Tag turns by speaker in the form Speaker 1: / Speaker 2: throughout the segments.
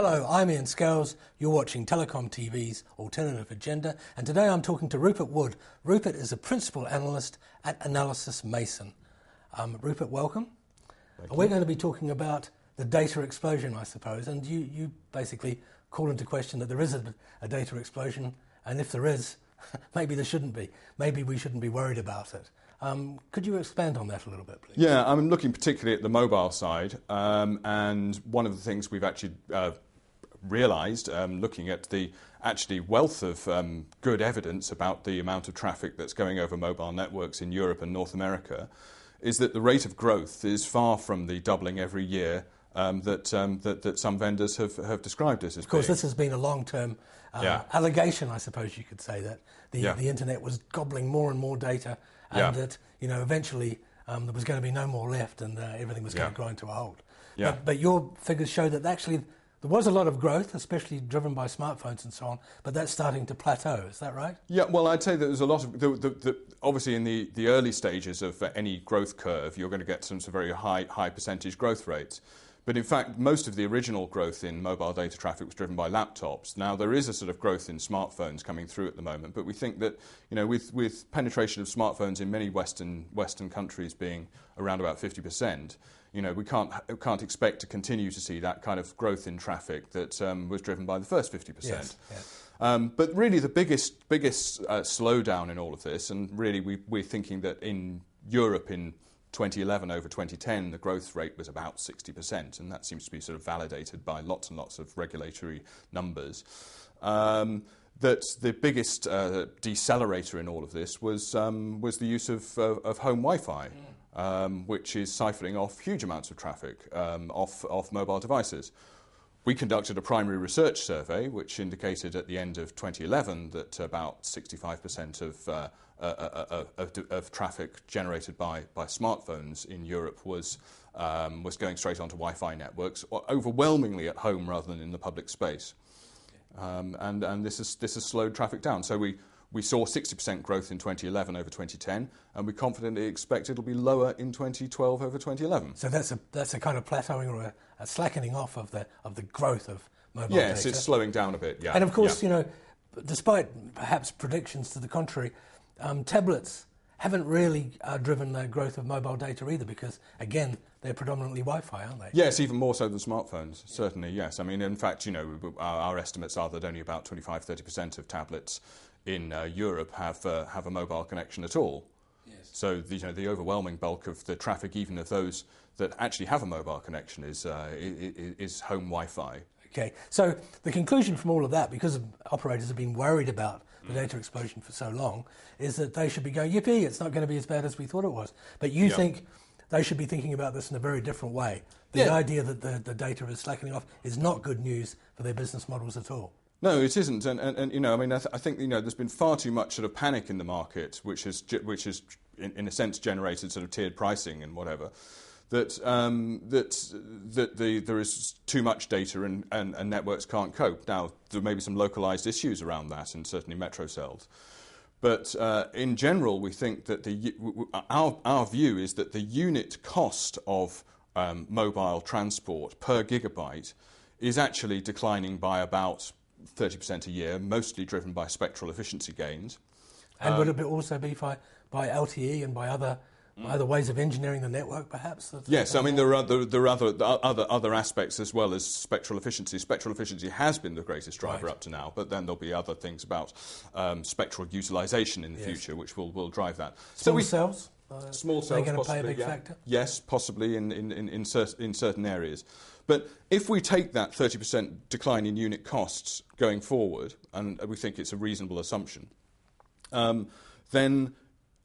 Speaker 1: Hello, I'm Ian Scales. You're watching TelecomTV's Alternative Agenda, and today I'm talking to Rupert Wood. Rupert is a principal analyst at Analysys Mason. Rupert, welcome. We're going to be talking about the data explosion, I suppose, and you basically call into question that there is a data explosion, and if there is, maybe there shouldn't be. Maybe we shouldn't be worried about it. Could you expand on that a little bit, please?
Speaker 2: Yeah, I'm looking particularly at the mobile side, and one of the things we've actually realised, looking at the wealth of good evidence about the amount of traffic that's going over mobile networks in Europe and North America, is that the rate of growth is far from the doubling every year that some vendors have described as being.
Speaker 1: Of course, this has been a long-term allegation, I suppose you could say, that the internet was gobbling more and more data, and that eventually there was going to be no more left, and everything was going to grind to a halt.
Speaker 2: Yeah.
Speaker 1: But your figures show that actually there was a lot of growth, especially driven by smartphones and so on, but that's starting to plateau. Is that right?
Speaker 2: Yeah, well, I'd say that there's a lot of... obviously, in the early stages of any growth curve, you're going to get some very high percentage growth rates. But in fact, most of the original growth in mobile data traffic was driven by laptops. Now, there is a sort of growth in smartphones coming through at the moment, but we think that, with penetration of smartphones in many Western countries being around about 50%, we can't expect to continue to see that kind of growth in traffic that was driven by the first 50%.
Speaker 1: Yes.
Speaker 2: But really, the biggest slowdown in all of this, and really we're thinking that in Europe in 2011 over 2010, the growth rate was about 60%, and that seems to be sort of validated by lots and lots of regulatory numbers. That the biggest decelerator in all of this was the use of home Wi-Fi, which is siphoning off huge amounts of traffic off mobile devices. We conducted a primary research survey which indicated at the end of 2011 that about 65% of traffic generated by smartphones in Europe was going straight onto Wi-Fi networks, overwhelmingly at home rather than in the public space. And this has slowed traffic down. So we saw 60% growth in 2011 over 2010, and we confidently expect it'll be lower in 2012 over 2011.
Speaker 1: So that's a kind of plateauing or a slackening off of the growth of mobile
Speaker 2: data. Yes,
Speaker 1: data.
Speaker 2: it's slowing down a bit. Yeah,
Speaker 1: and of course, despite perhaps predictions to the contrary, tablets haven't really driven the growth of mobile data either, because again they're predominantly Wi-Fi, aren't they?
Speaker 2: Yes, even more so than smartphones. Certainly, yes. I mean, in fact, our estimates are that only about 25-30% of tablets in Europe have a mobile connection at all.
Speaker 1: Yes.
Speaker 2: So the overwhelming bulk of the traffic, even of those that actually have a mobile connection, is home Wi-Fi.
Speaker 1: Okay. So the conclusion from all of that, because operators have been worried about the data explosion for so long, is that they should be going, yippee, it's not going to be as bad as we thought it was. But you think they should be thinking about this in a very different way. The idea that the data is slackening off is not good news for their business models at all.
Speaker 2: No, it isn't, and I mean, I think there's been far too much sort of panic in the market, which has in a sense generated sort of tiered pricing and whatever. That there is too much data and networks can't cope. Now, there may be some localized issues around that, and certainly metro cells. But in general, we think that our view is that the unit cost of mobile transport per gigabyte is actually declining by about 30% a year, mostly driven by spectral efficiency gains.
Speaker 1: And would it also be by LTE and by other ways of engineering the network, perhaps?
Speaker 2: Yes, I mean there are other aspects as well as spectral efficiency. Spectral efficiency has been the greatest driver up to now, but then there'll be other things about spectral utilisation in the future which will drive that.
Speaker 1: Small cells?
Speaker 2: Small cells,
Speaker 1: are they going to
Speaker 2: possibly,
Speaker 1: play a big factor?
Speaker 2: Yes, possibly in certain areas. But if we take that 30% decline in unit costs going forward, and we think it's a reasonable assumption, then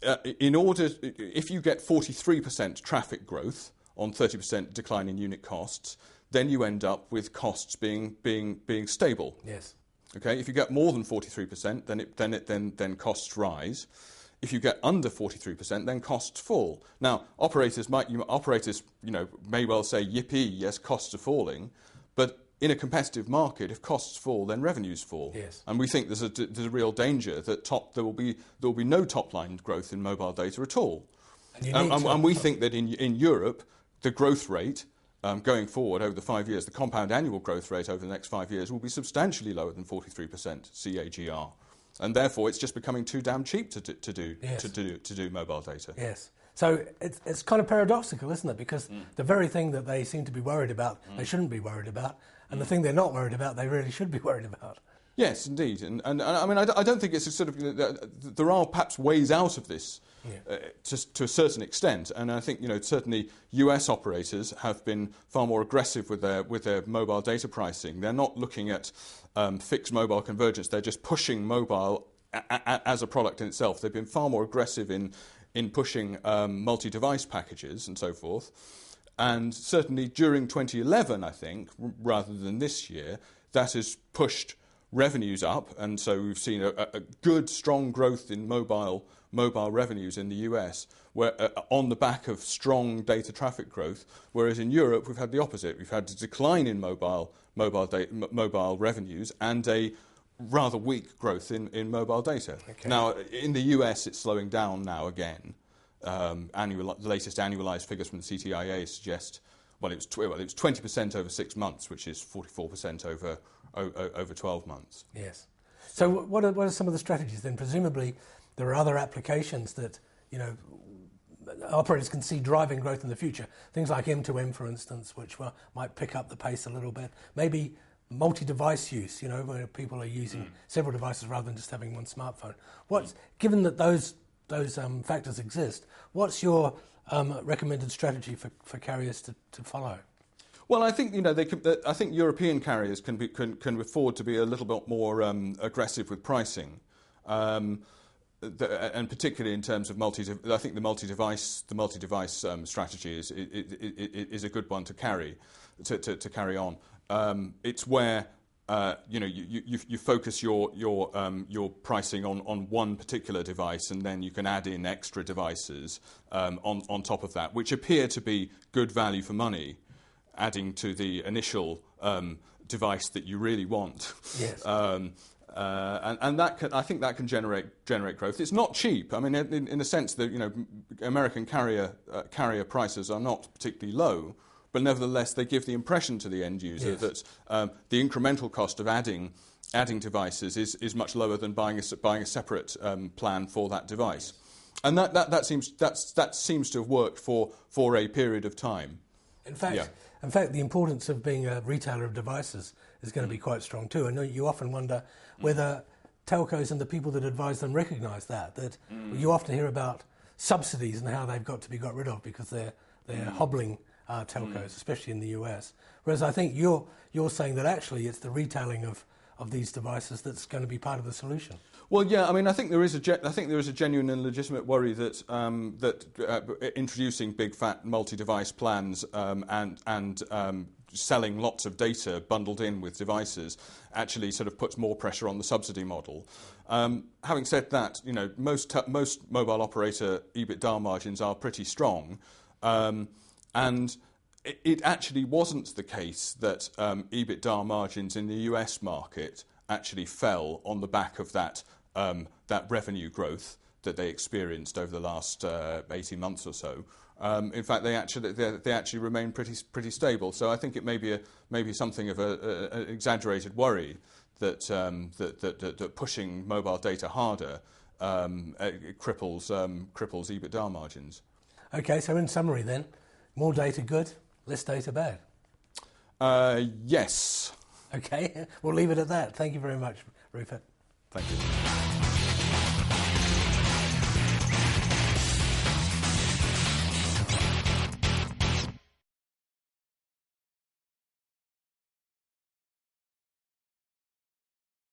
Speaker 2: if you get 43% traffic growth on 30% decline in unit costs, then you end up with costs being stable.
Speaker 1: Yes.
Speaker 2: Okay. If you get more than 43%, then costs rise. If you get under 43%, then costs fall. Now, operators may well say, yippee, yes, costs are falling, but in a competitive market, if costs fall, then revenues fall.
Speaker 1: Yes.
Speaker 2: And we think there's a real danger that there will be no top-line growth in mobile data at all. And we think that in Europe, the growth rate going forward over the 5 years, the compound annual growth rate over the next 5 years will be substantially lower than 43% CAGR. And therefore, it's just becoming too damn cheap to do mobile data.
Speaker 1: Yes. So it's kind of paradoxical, isn't it? Because the very thing that they seem to be worried about, they shouldn't be worried about, and the thing they're not worried about, they really should be worried about.
Speaker 2: Yes, indeed. And I mean, I don't think it's a sort of... there are perhaps ways out of this to a certain extent. And I think, certainly US operators have been far more aggressive with their mobile data pricing. They're not looking at fixed mobile convergence. They're just pushing mobile as a product in itself. They've been far more aggressive in pushing multi-device packages and so forth. And certainly during 2011, I think, rather than this year, that has pushed revenues up, and so we've seen a good, strong growth in mobile revenues in the US, where on the back of strong data traffic growth. Whereas in Europe, we've had the opposite. We've had a decline in mobile revenues and a rather weak growth in mobile data. Okay. Now, in the US, it's slowing down now again. The latest annualized figures from the CTIA suggest, it was 20% over 6 months, which is 44% over 12 months.
Speaker 1: Yes. So what are some of the strategies then? Presumably there are other applications that, operators can see driving growth in the future. Things like M2M, for instance, which might pick up the pace a little bit. Maybe multi-device use, where people are using several devices rather than just having one smartphone. Given that those factors exist, what's your recommended strategy for carriers to follow?
Speaker 2: Well, I think I think European carriers can afford to be a little bit more aggressive with pricing, and particularly in terms of I think the multi-device strategy is a good one to carry on. It's where you focus your pricing on one particular device, and then you can add in extra devices on top of that, which appear to be good value for money, adding to the initial device that you really want.
Speaker 1: Yes.
Speaker 2: And I think that can generate growth. It's not cheap. I mean, in the sense that American carrier prices are not particularly low, but nevertheless they give the impression to the end user that the incremental cost of adding devices is much lower than buying a separate plan for that device, and that seems to have worked for a period of time.
Speaker 1: In fact, the importance of being a retailer of devices is going to be quite strong too. I know you often wonder whether telcos and the people that advise them recognise that you often hear about subsidies and how they've got to be got rid of because they're hobbling telcos, especially in the US. Whereas I think you're saying that actually it's the retailing of these devices that's going to be part of the solution.
Speaker 2: Well, yeah, I mean, I think there is a genuine and legitimate worry that introducing big fat multi-device plans and selling lots of data bundled in with devices actually sort of puts more pressure on the subsidy model. Having said that, most mobile operator EBITDA margins are pretty strong, and it actually wasn't the case that EBITDA margins in the US market actually fell on the back of that revenue growth that they experienced over the last 18 months or so. In fact, they actually remain pretty stable. So I think it may be something of an exaggerated worry that pushing mobile data harder cripples EBITDA margins.
Speaker 1: Okay, so in summary then, more data good, less data bad.
Speaker 2: Yes.
Speaker 1: Okay, we'll leave it at that. Thank you very much, Rupert.
Speaker 2: Thank you.